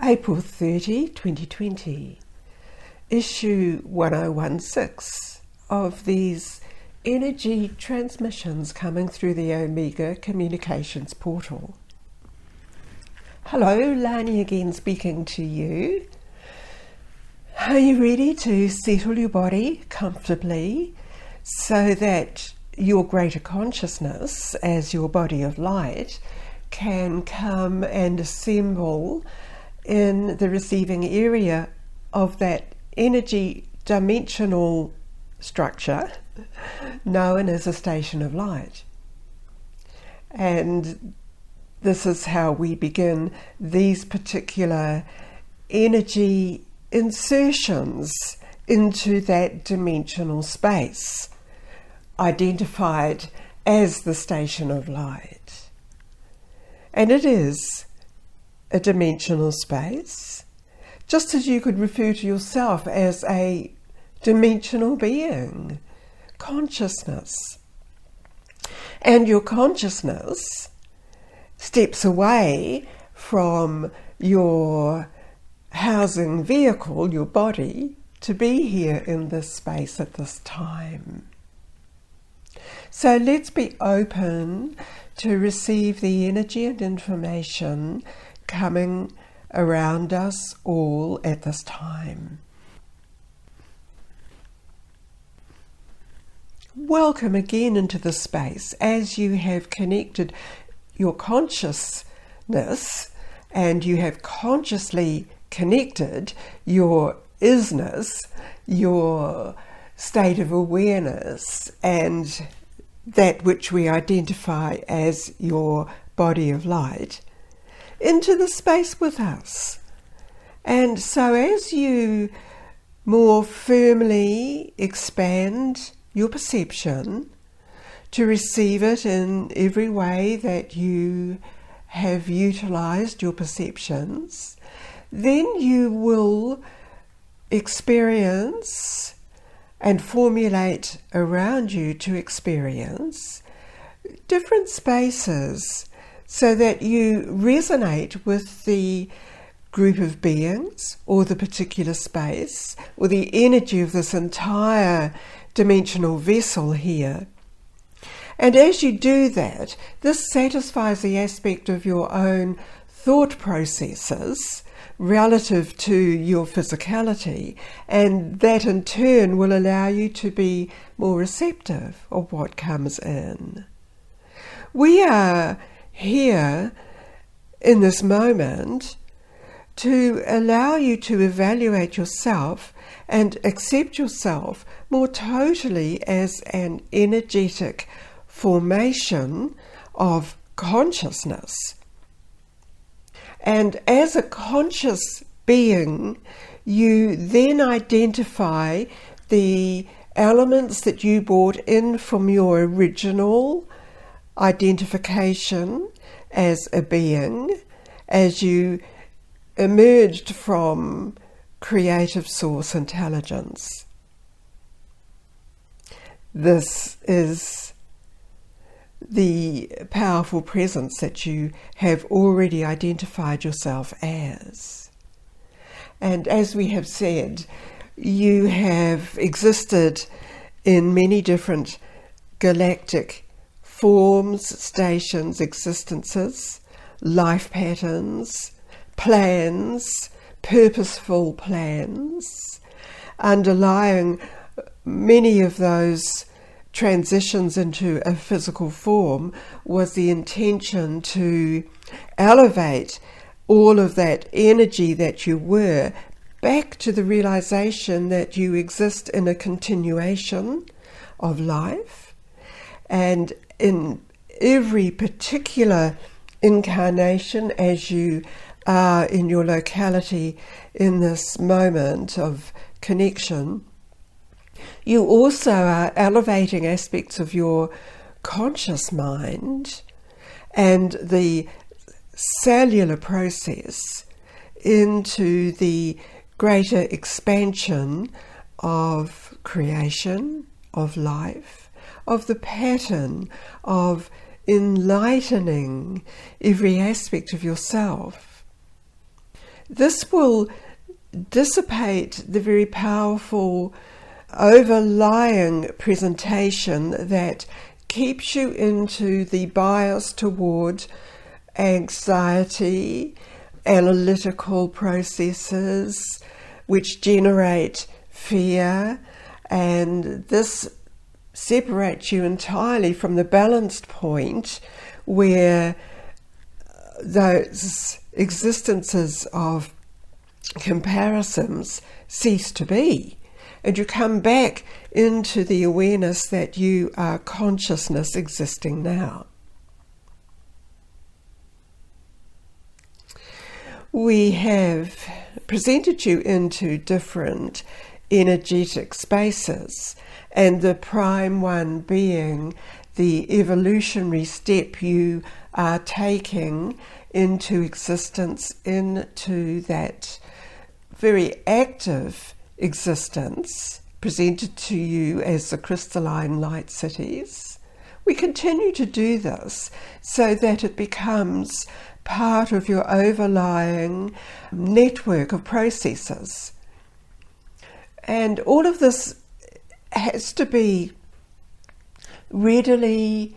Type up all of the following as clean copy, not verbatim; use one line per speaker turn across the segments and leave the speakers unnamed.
April 30, 2020, issue 1016 of these energy transmissions coming through the Omega Communications portal. Hello, Lani again speaking to you. Are you ready to settle your body comfortably so that your greater consciousness as your body of light can come and assemble in the receiving area of that energy dimensional structure known as a station of light? And this is how we begin these particular energy insertions into that dimensional space, identified as the station of light. And it is a dimensional space, just as you could refer to yourself as a dimensional being, consciousness. And your consciousness steps away from your housing vehicle, your body, to be here in this space at this time. So let's be open to receive the energy and information coming around us all at this time. Welcome again into the space as you have connected your consciousness and you have consciously connected your isness, your state of awareness, and that which we identify as your body of light into the space with us. And so as you more firmly expand your perception to receive it in every way that you have utilized your perceptions, then you will experience and formulate around you to experience different spaces so that you resonate with the group of beings or the particular space or the energy of this entire dimensional vessel here. And as you do that, this satisfies the aspect of your own thought processes relative to your physicality, and that in turn will allow you to be more receptive of what comes in. We are here in this moment to allow you to evaluate yourself and accept yourself more totally as an energetic formation of consciousness. And as a conscious being, you then identify the elements that you brought in from your original identification as a being, as you emerged from creative source intelligence. This is the powerful presence that you have already identified yourself as. And as we have said, you have existed in many different galactic forms, stations, existences, life patterns, plans, purposeful plans. Underlying many of those transitions into a physical form was the intention to elevate all of that energy that you were back to the realization that you exist in a continuation of life, and in every particular incarnation as you are in your locality in this moment of connection, you also are elevating aspects of your conscious mind and the cellular process into the greater expansion of creation, of life, of the pattern of enlightening every aspect of yourself. this will dissipate the very powerful overlying presentation that keeps you into the bias toward anxiety, analytical processes which generate fear, and this separates you entirely from the balanced point where those existences of comparisons cease to be, and you come back into the awareness that you are consciousness existing now. We have presented you into different energetic spaces, and the prime one being the evolutionary step you are taking into existence, into that very active existence presented to you as the crystalline light cities. We continue to do this so that it becomes part of your overlying network of processes. And all of this has to be readily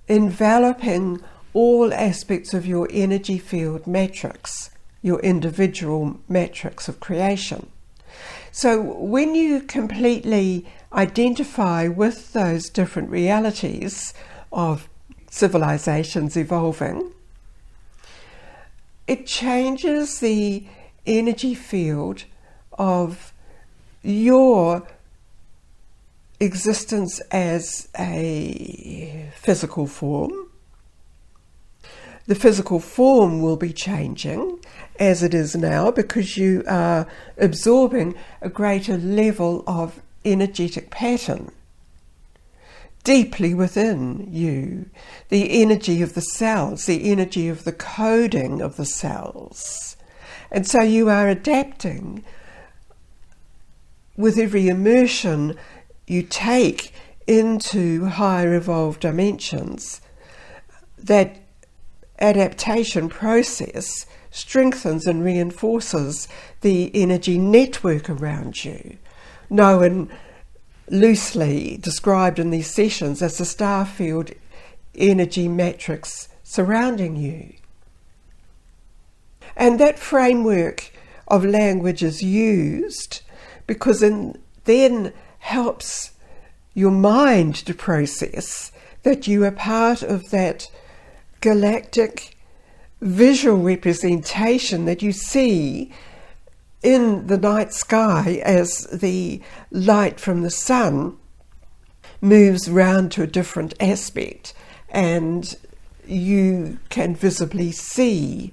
enveloping all aspects of your energy field matrix, your individual matrix of creation. So when you completely identify with those different realities of civilizations evolving, it changes the energy field of your existence as a physical form. The physical form will be changing as it is now because you are absorbing a greater level of energetic pattern deeply within you. The energy of the cells, the energy of the coding of the cells. And so you are adapting with every immersion you take into higher evolved dimensions. That adaptation process strengthens and reinforces the energy network around you, known loosely described in these sessions as the star field energy matrix surrounding you. And that framework of language is used because it then helps your mind to process that you are part of that galactic visual representation that you see in the night sky as the light from the sun moves round to a different aspect, and you can visibly see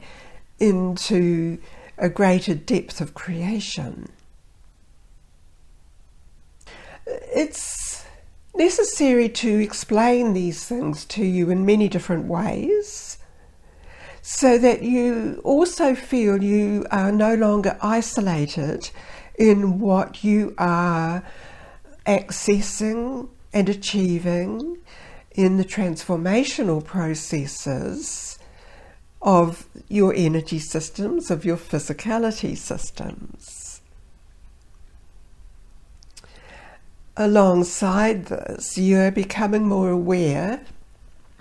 into a greater depth of creation. It's necessary to explain these things to you in many different ways so that you also feel you are no longer isolated in what you are accessing and achieving in the transformational processes of your energy systems, of your physicality systems. Alongside this, you are becoming more aware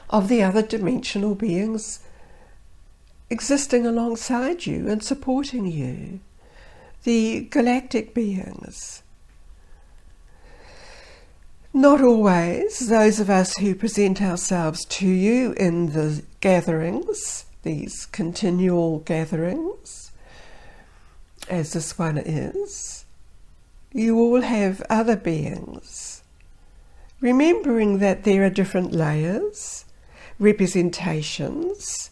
of the other dimensional beings existing alongside you and supporting you, the galactic beings. Not always those of us who present ourselves to you in the gatherings, these continual gatherings, as this one is. You all have other beings, remembering that there are different layers, representations,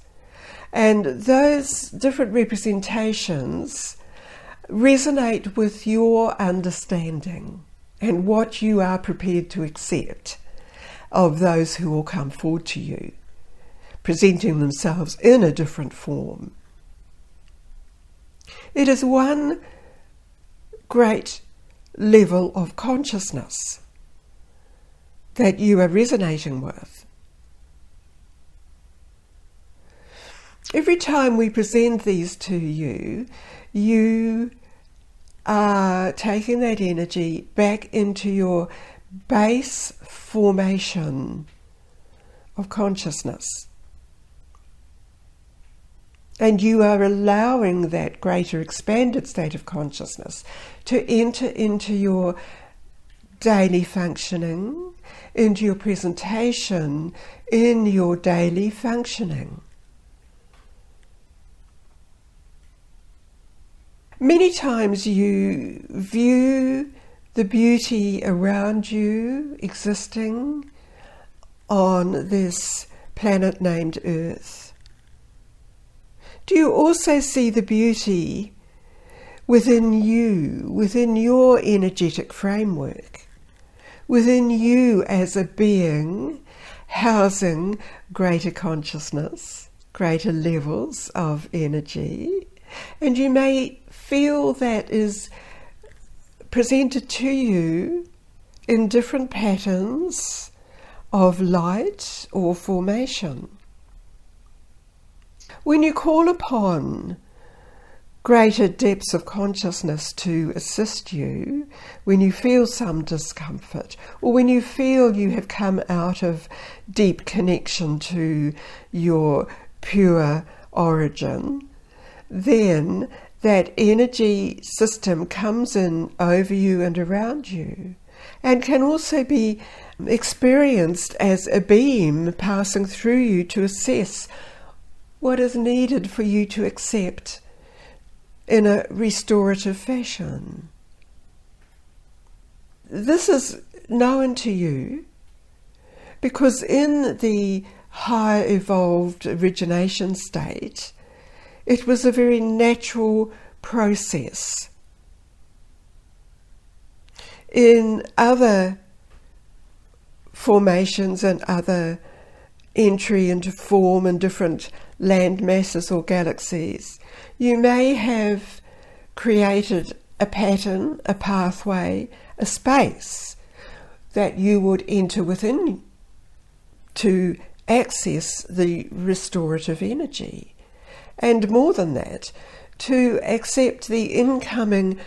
and those different representations resonate with your understanding and what you are prepared to accept of those who will come forward to you, presenting themselves in a different form. It is one great level of consciousness that you are resonating with. every time we present these to you, you are taking that energy back into your base formation of consciousness. And you are allowing that greater expanded state of consciousness to enter into your daily functioning, into your presentation, in your daily functioning. Many times you view the beauty around you existing on this planet named Earth. Do you also see the beauty within you, within your energetic framework, within you as a being housing greater consciousness, greater levels of energy? And you may feel that is presented to you in different patterns of light or formation. When you call upon greater depths of consciousness to assist you, when you feel some discomfort, or when you feel you have come out of deep connection to your pure origin, then that energy system comes in over you and around you, and can also be experienced as a beam passing through you to assess what is needed for you to accept in a restorative fashion. This is known to you because in the high evolved origination state, it was a very natural process. In other formations and other entry into form in different land masses or galaxies, you may have created a pattern, a pathway, a space that you would enter within to access the restorative energy. And more than that, to accept the incoming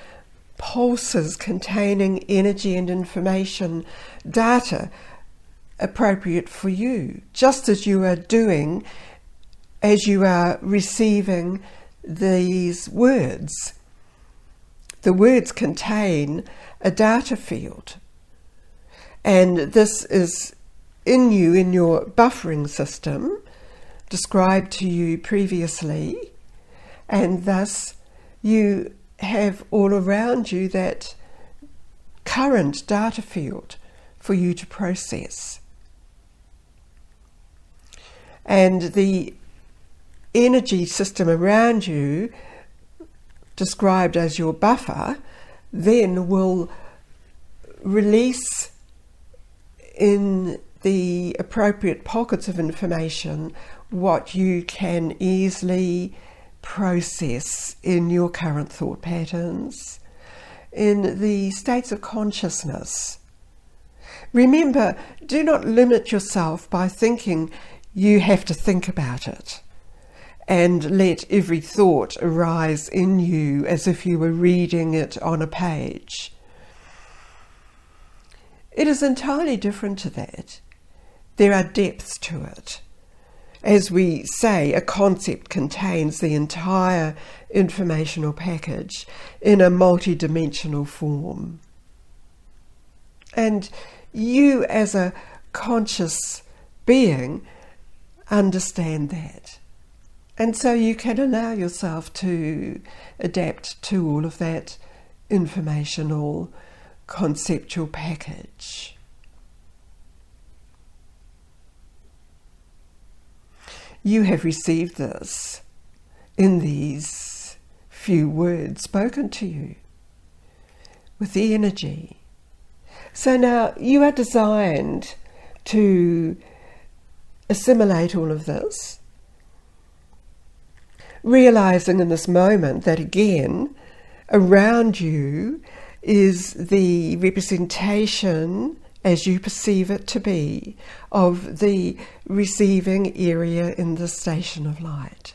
pulses containing energy and information, data appropriate for you, just as you are doing as you are receiving these words. The words contain a data field, and this is in you, in your buffering system, described to you previously, and thus you have all around you that current data field for you to process. And the energy system around you, described as your buffer, then will release in the appropriate pockets of information what you can easily process in your current thought patterns, in the states of consciousness. Remember, do not limit yourself by thinking you have to think about it and let every thought arise in you as if you were reading it on a page. It is entirely different to that. There are depths to it. As we say, a concept contains the entire informational package in a multi-dimensional form. And you as a conscious being understand that. And so you can allow yourself to adapt to all of that informational, conceptual package. You have received this in these few words spoken to you with the energy. So now you are designed to assimilate all of this, realizing in this moment that again, around you is the representation, as you perceive it to be, of the receiving area in the Station of Light.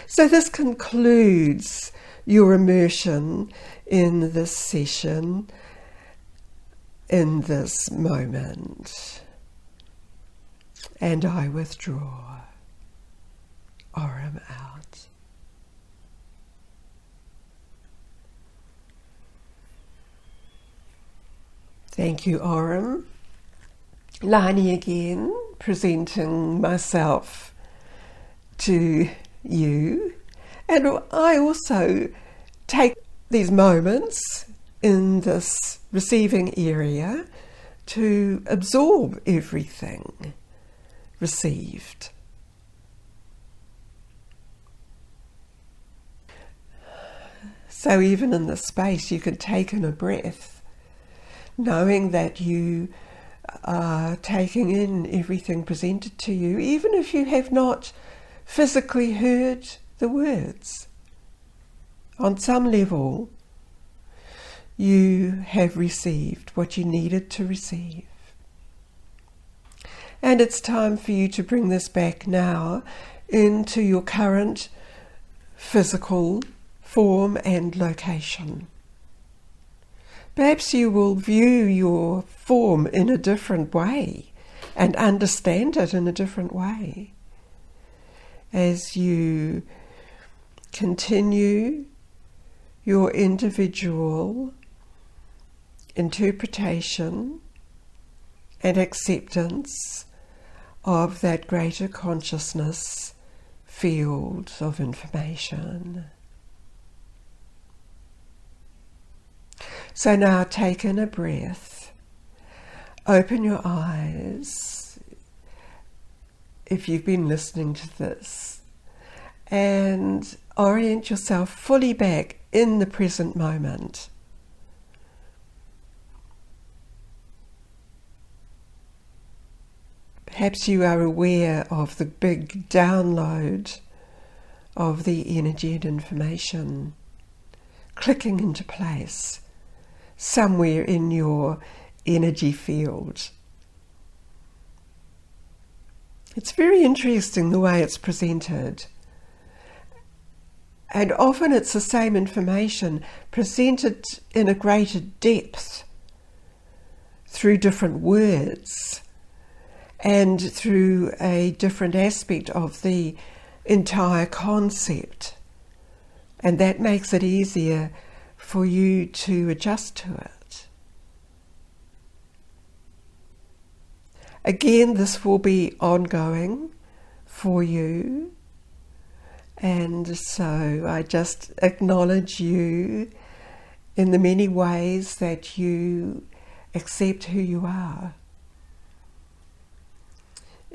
So this concludes your immersion in this session, in this moment. And I withdraw. Orem out. Thank you, Orem. Lani again, presenting myself to you. And I also take these moments in this receiving area to absorb everything received. So even in this space, you can take in a breath, knowing that you are taking in everything presented to you, even if you have not physically heard the words. On some level, you have received what you needed to receive. And it's time for you to bring this back now into your current physical form and location. Perhaps you will view your form in a different way and understand it in a different way as you continue your individual interpretation and acceptance of that greater consciousness field of information. So now take in a breath, open your eyes, if you've been listening to this, and orient yourself fully back in the present moment. Perhaps you are aware of the big download of the energy and information clicking into place somewhere in your energy field. It's very interesting the way it's presented. And often it's the same information presented in a greater depth through different words and through a different aspect of the entire concept. And that makes it easier for you to adjust to it. Again, this will be ongoing for you. And so I just acknowledge you in the many ways that you accept who you are,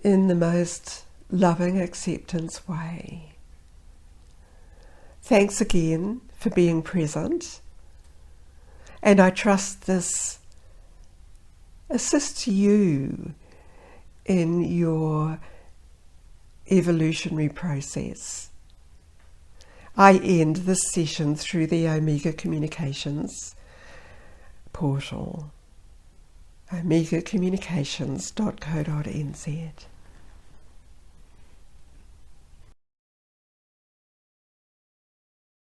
in the most loving acceptance way. Thanks again for being present, and I trust this assists you in your evolutionary process. I end this session through the Omega Communications portal, omegacommunications.co.nz.